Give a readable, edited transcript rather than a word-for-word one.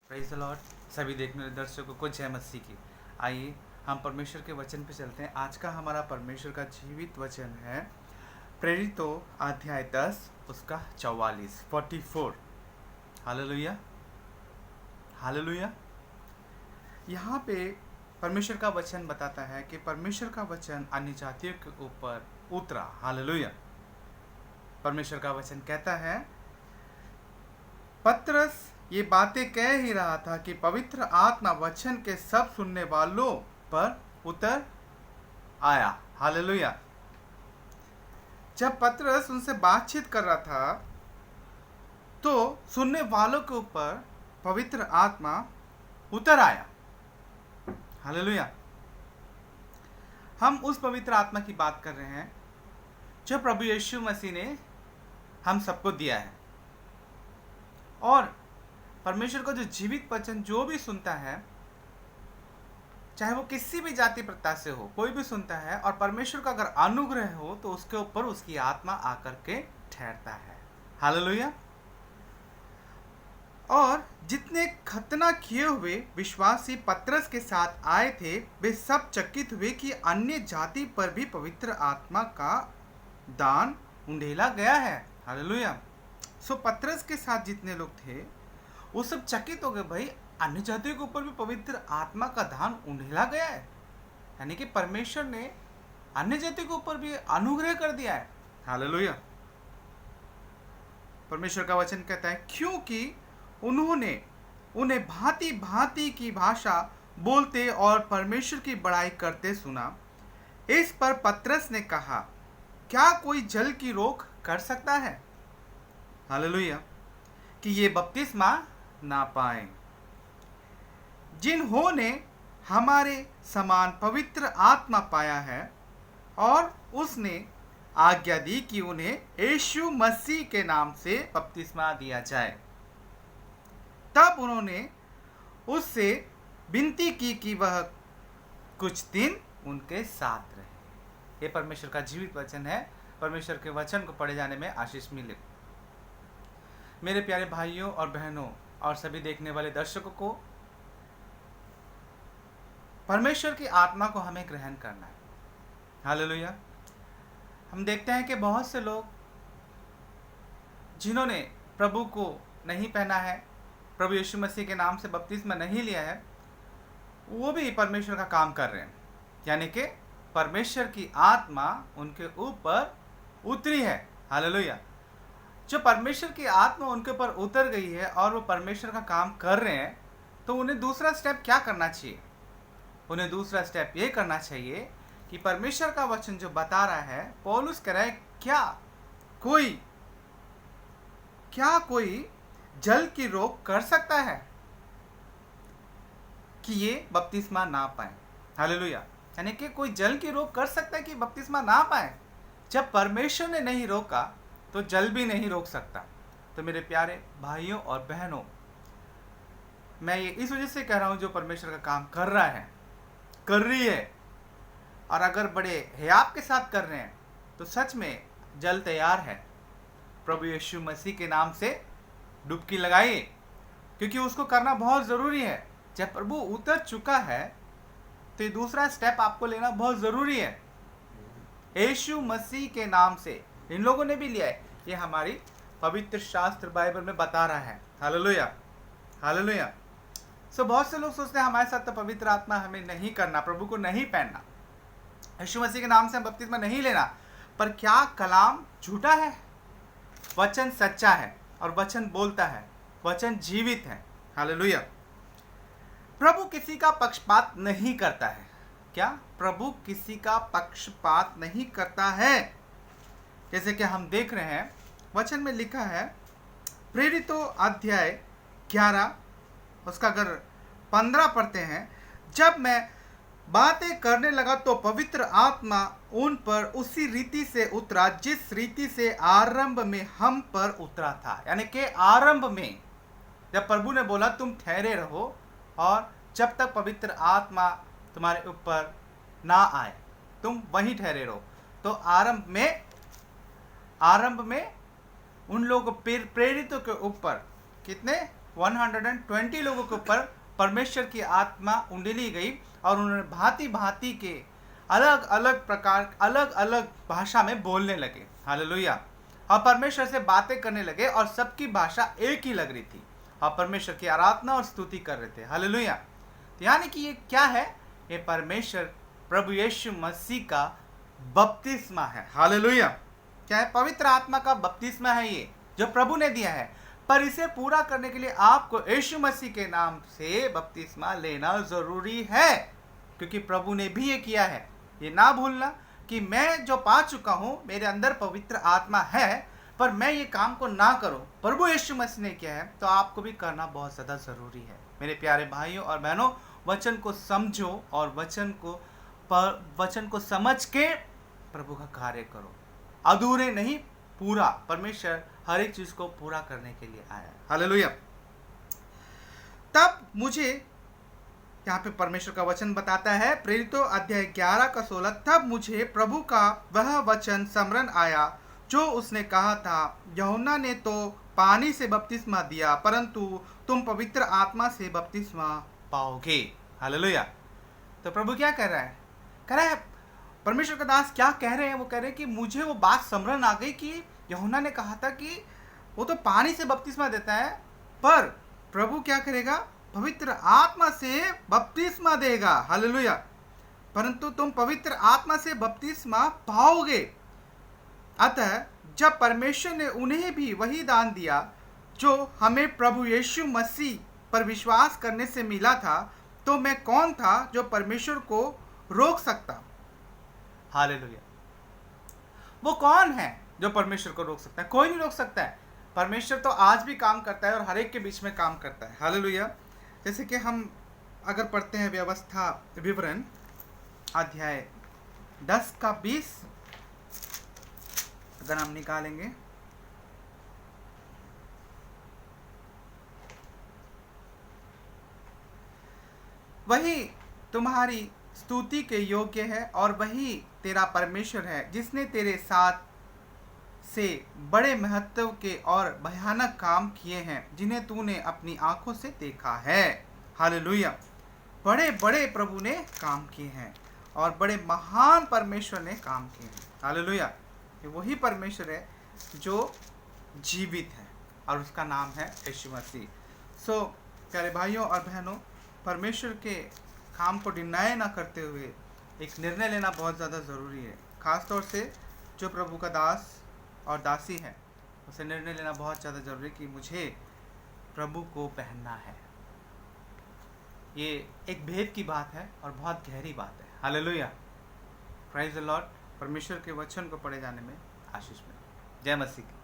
Praise the Lord. सभी देखने वाले दर्शकों को जय मसीह की। आइए हम परमेश्वर के वचन पे चलते हैं। आज का हमारा परमेश्वर का जीवित वचन है प्रेरितों अध्याय 10 उसका 44। Hallelujah, hallelujah. यहाँ पे परमेश्वर का वचन बताता है कि परमेश्वर का वचन अन्य जातियों के ऊपर उतरा। हालेलुया। परमेश्वर का वचन कहता है, पतरस ये बातें कह ही रहा था कि पवित्र आत्मा वचन के सब सुनने वालों पर उतर आया। हालेलुया। जब पतरस उनसे बातचीत कर रहा था तो सुनने वालों के ऊपर पवित्र आत्मा उतर आया। हालेलुया। हम उस पवित्र आत्मा की बात कर रहे हैं जो प्रभु यीशु मसीह ने हम सबको दिया है। और परमेश्वर का जो जीवित वचन जो भी सुनता है, चाहे वो किसी भी जाति प्रथा से हो, कोई भी सुनता है और परमेश्वर का अगर अनुग्रह हो तो उसके ऊपर उसकी आत्मा आकर के ठहरता है। हालेलुया। और जितने खतना किए हुए विश्वासी पतरस के साथ आए थे, वे सब चकित हुए कि अन्य जाति पर भी पवित्र आत्मा का दान उंडेला गया है। हालेलुया। सो पतरस के साथ जितने लोग थे वो सब चकित हो गए, भाई अन्य जातियों के ऊपर भी पवित्र आत्मा का दान उंडेला गया है, यानी कि परमेश्वर ने अन्य जातियों के ऊपर भी अनुग्रह कर दिया है। हालेलुया। परमेश्वर का वचन कहता है, क्योंकि उन्होंने उन्हें भांति भांति की भाषा बोलते और परमेश्वर की बड़ाई करते सुना। इस पर पतरस ने कहा, क्या कोई जल की रोक कर सकता है? हालेलुया। कि ये बपतिस्मा ना पाए जिन्होंने हमारे समान पवित्र आत्मा पाया है। और उसने आज्ञा दी कि उन्हें यीशु मसीह के नाम से बपतिस्मा दिया जाए। तब उन्होंने उससे विनती की कि वह कुछ दिन उनके साथ रहे। ये परमेश्वर का जीवित वचन है। परमेश्वर के वचन को पढ़े जाने में आशीष मिले। मेरे प्यारे भाइयों और बहनों और सभी देखने वाले दर्शकों को, परमेश्वर की आत्मा को हमें ग्रहण करना है। हालेलुया। हम देखते हैं कि बहुत से लोग जिन्होंने प्रभु को नहीं पहना है, प्रभु यीशु मसीह के नाम से बपतिस्मा नहीं लिया है, वो भी परमेश्वर का काम कर रहे हैं, यानी कि परमेश्वर की आत्मा उनके ऊपर उतरी है। हालेलुया। जो परमेश्वर की आत्मा उनके ऊपर उतर गई है और वो परमेश्वर का काम कर रहे हैं, तो उन्हें दूसरा स्टेप क्या करना चाहिए? उन्हें दूसरा स्टेप ये करना चाहिए कि परमेश्वर का वचन जो बता रहा है, पौलुस कह रहा है, क्या कोई जल की रोक कर सकता है कि ये बपतिस्मा ना पाए? हालेलुया। यानी कि कोई जल की रोक कर सकता है कि बपतिस्मा ना पाए? जब परमेश्वर ने नहीं रोका तो जल भी नहीं रोक सकता। तो मेरे प्यारे भाइयों और बहनों, मैं ये इस वजह से कह रहा हूँ, जो परमेश्वर का काम कर रहा है, कर रही है, और अगर बड़े हयाब के साथ कर रहे हैं तो सच में जल तैयार है। प्रभु यीशु मसीह के नाम से डुबकी लगाइए, क्योंकि उसको करना बहुत ज़रूरी है। जब प्रभु उतर चुका है तो ये दूसरा स्टेप आपको लेना बहुत ज़रूरी है। यीशु मसीह के नाम से इन लोगों ने भी लिया है। ये हमारी पवित्र शास्त्र बाइबल में बता रहा है। Hallelujah, hallelujah. सो बहुत से लोग सोचते हैं हमारे साथ तो पवित्र आत्मा हमें नहीं करना, प्रभु को नहीं पहनना, यीशु मसीह के नाम से हम बपतिस्मा नहीं लेना। पर क्या कलाम झूठा है? वचन सच्चा है और वचन बोलता है, वचन जीवित है। हालेलुया। प्रभु किसी का पक्षपात नहीं करता है। क्या? प्रभु किसी का पक्षपात नहीं करता है। जैसे कि हम देख रहे हैं वचन में लिखा है, प्रेरितों अध्याय 11 उसका अगर 15 पढ़ते हैं, जब मैं बातें करने लगा तो पवित्र आत्मा उन पर उसी रीति से उतरा जिस रीति से आरंभ में हम पर उतरा था। यानी कि आरंभ में जब प्रभु ने बोला तुम ठहरे रहो और जब तक पवित्र आत्मा तुम्हारे ऊपर ना आए तुम वहीं ठहरे रहो, तो आरंभ में उन लोगों प्रेरितों के ऊपर कितने 120 लोगों के ऊपर परमेश्वर की आत्मा उंडेली गई और उन्होंने भांति भांति के अलग अलग प्रकार, अलग अलग भाषा में बोलने लगे। हालेलुया। और परमेश्वर से बातें करने लगे और सबकी भाषा एक ही लग रही थी और परमेश्वर की आराधना और स्तुति कर रहे थे। हालेलुया। तो यानी कि ये क्या है? ये परमेश्वर प्रभु यीशु मसीह का बपतिस्मा है। हालेलुया। क्या है? पवित्र आत्मा का बपतिस्मा है ये, जो प्रभु ने दिया है। पर इसे पूरा करने के लिए आपको यीशु मसीह के नाम से बपतिस्मा लेना जरूरी है, क्योंकि प्रभु ने भी ये किया है। ये ना भूलना कि मैं जो पा चुका हूं, मेरे अंदर पवित्र आत्मा है, पर मैं ये काम को ना करूं, प्रभु यीशु मसीह ने किया है, तो आपको भी करना बहुत ज़्यादा ज़रूरी है। मेरे प्यारे भाइयों और बहनों, वचन को समझो और वचन को समझ के प्रभु का कार्य करो। अधूरे नहीं, पूरा। परमेश्वर हर एक चीज़ को पूरा करने के लिए आया है। हालेलुया। तब मुझे यहाँ पे परमेश्वर का वचन बताता है, प्रेरितों अध्याय 11 का 16, तब मुझे प्रभु का वह वचन स्मरण आया जो उसने कहा था, यूहन्ना ने तो पानी से बपतिस्मा दिया, परंतु तुम पवित्र आत्मा से बपतिस्मा पाओगे। हालेलुया। तो प्रभु क्या कह रहा है? कह रहा है, परमेश्वर का दास क्या कह रहे हैं? वो कह रहे हैं कि मुझे वो बात स्मरण आ गई कि यूहन्ना ने कहा था कि वो तो पानी से बपतिस्मा देता है, पर प्रभु क्या करेगा? पवित्र आत्मा से बपतिस्मा देगा। हालेलुया। परंतु तुम पवित्र आत्मा से बपतिस्मा पाओगे। अतः जब परमेश्वर ने उन्हें भी वही दान दिया जो हमें प्रभु यीशु मसीह पर विश्वास करने से मिला था, तो मैं कौन था जो परमेश्वर को रोक सकता? हालेलुया। वो कौन है जो परमेश्वर को रोक सकता है? कोई नहीं रोक सकता है। परमेश्वर तो आज भी काम करता है और हर एक के बीच में काम करता है। हालेलुया। जैसे कि हम अगर पढ़ते हैं व्यवस्था विवरण अध्याय 10 का 20, अगर हम निकालेंगे, वही तुम्हारी स्तुति के योग्य है और वही तेरा परमेश्वर है, जिसने तेरे साथ से बड़े महत्व के और भयानक काम किए हैं, जिन्हें तूने अपनी आंखों से देखा है। हालेलुया। बड़े बड़े प्रभु ने काम किए हैं और बड़े महान परमेश्वर ने काम किए हैं। हालेलुया। ये वही परमेश्वर है जो जीवित है और उसका नाम है यीशु मसीह। सो प्यारे भाइयों और बहनों, परमेश्वर के काम को डिनाय ना करते हुए एक निर्णय लेना बहुत ज़्यादा ज़रूरी है। ख़ास तौर से जो प्रभु का दास और दासी है, उसे निर्णय लेना बहुत ज़्यादा ज़रूरी है कि मुझे प्रभु को पहनना है। ये एक भेद की बात है और बहुत गहरी बात है। हालेलुया। Praise the lord. परमेश्वर के वचन को पढ़े जाने में आशीष मिले। जय मसीह की।